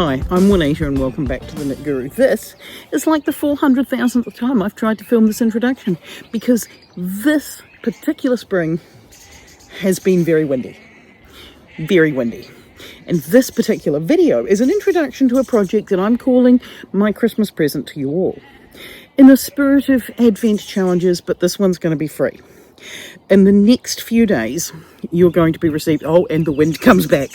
Hi, I'm Juanita and welcome back to the Knit Guru. This is like the 400,000th time I've tried to film this introduction because this particular spring has been very windy. Very windy. And this particular video is an introduction to a project that I'm calling my Christmas present to you all. In the spirit of Advent challenges, but this one's going to be free. In the next few days, you're going to be receiving, oh, and the wind comes back.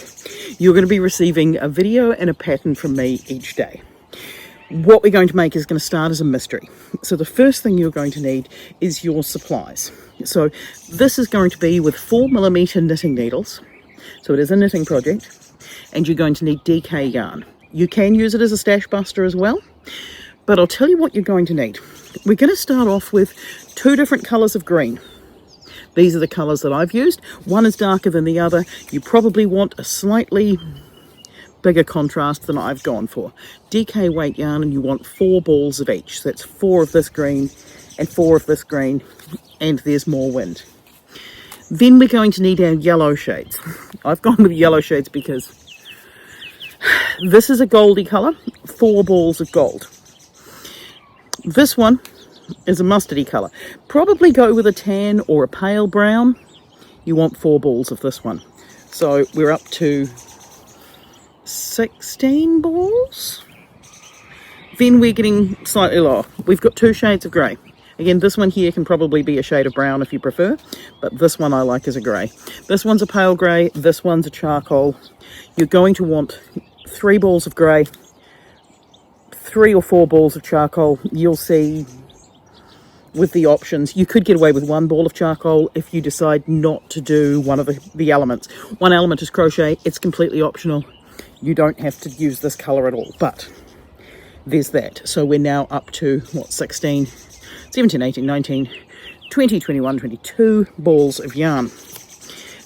You're going to be receiving a video and a pattern from me each day. What we're going to make is going to start as a mystery. So the first thing you're going to need is your supplies. So this is going to be with 4mm knitting needles. So it is a knitting project. And you're going to need DK yarn. You can use it as a stash buster as well. But I'll tell you what you're going to need. We're going to start off with 2 different colours of green. These are the colours that I've used. One is darker than the other. You probably want a slightly bigger contrast than I've gone for. DK weight yarn, and you want 4 balls of each. So that's 4 of this green and 4 of this green, and there's more wind. Then we're going to need our yellow shades. I've gone with yellow shades because this is a goldy colour, 4 balls of gold. This one is a mustardy colour. Probably go with a tan or a pale brown. You want 4 balls of this one. So we're up to 16 balls. Then we're getting slightly lower. We've got 2 shades of grey. Again, this one here can probably be a shade of brown if you prefer, but this one I like as a grey. This one's a pale grey, this one's a charcoal. You're going to want 3 balls of grey, 3 or 4 balls of charcoal. You'll see with the options, you could get away with 1 ball of charcoal if you decide not to do one of the elements. One element is crochet, it's completely optional. You don't have to use this colour at all, but there's that. So we're now up to, what, 16, 17, 18, 19, 20, 21, 22 balls of yarn.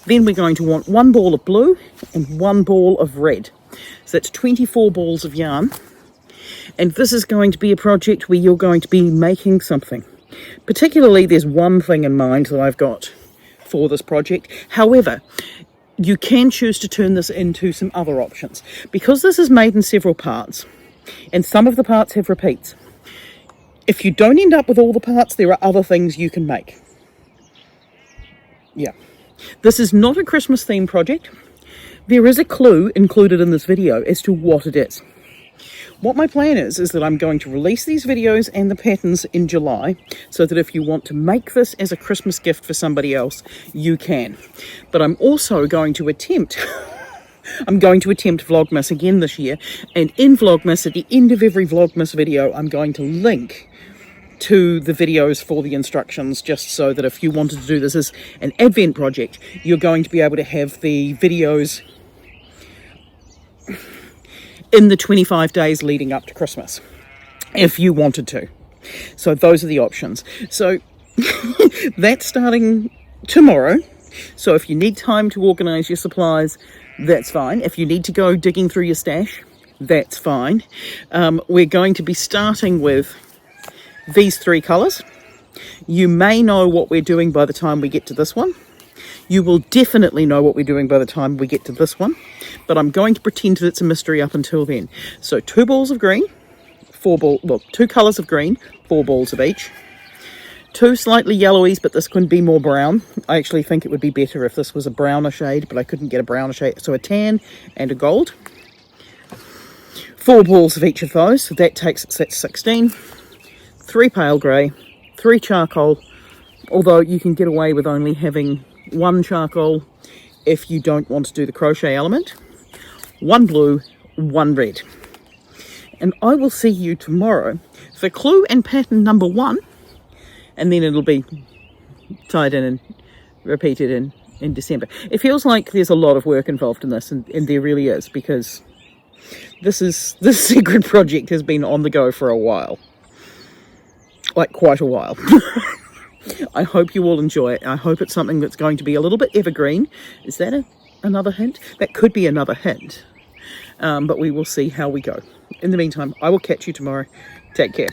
Then we're going to want 1 ball of blue and 1 ball of red. So that's 24 balls of yarn. And this is going to be a project where you're going to be making something. Particularly, there's one thing in mind that I've got for this project. However, you can choose to turn this into some other options. Because this is made in several parts, and some of the parts have repeats, if you don't end up with all the parts, there are other things you can make. Yeah. This is not a Christmas theme project. There is a clue included in this video as to what it is. What my plan is that I'm going to release these videos and the patterns in July so that if you want to make this as a Christmas gift for somebody else, you can. But I'm also going to attempt Vlogmas again this year, and in Vlogmas, at the end of every Vlogmas video, I'm going to link to the videos for the instructions, just so that if you wanted to do this as an Advent project, you're going to be able to have the videos in the 25 days leading up to Christmas, if you wanted to. So those are the options. So that's starting tomorrow. So if you need time to organise your supplies, that's fine. If you need to go digging through your stash, that's fine. We're going to be starting with these 3 colours. You may know what we're doing by the time we get to this one. You will definitely know what we're doing by the time we get to this one, but I'm going to pretend that it's a mystery up until then. So 2 balls of green, 2 colours of green, 4 balls of each. 2 slightly yellowies, but this couldn't be more brown. I actually think it would be better if this was a browner shade, but I couldn't get a browner shade. So a tan and a gold. 4 balls of each of those, so that takes us at 16. 3 pale grey, 3 charcoal, although you can get away with only having 1 charcoal if you don't want to do the crochet element. 1 blue, 1 red. And I will see you tomorrow for clue and pattern number 1, and then it'll be tied in and repeated in December. It feels like there's a lot of work involved in this, and there really is, because this secret project has been on the go for a while. Like, quite a while. I hope you all enjoy it. I hope it's something that's going to be a little bit evergreen. Is that another hint? That could be another hint. But we will see how we go. In the meantime, I will catch you tomorrow. Take care.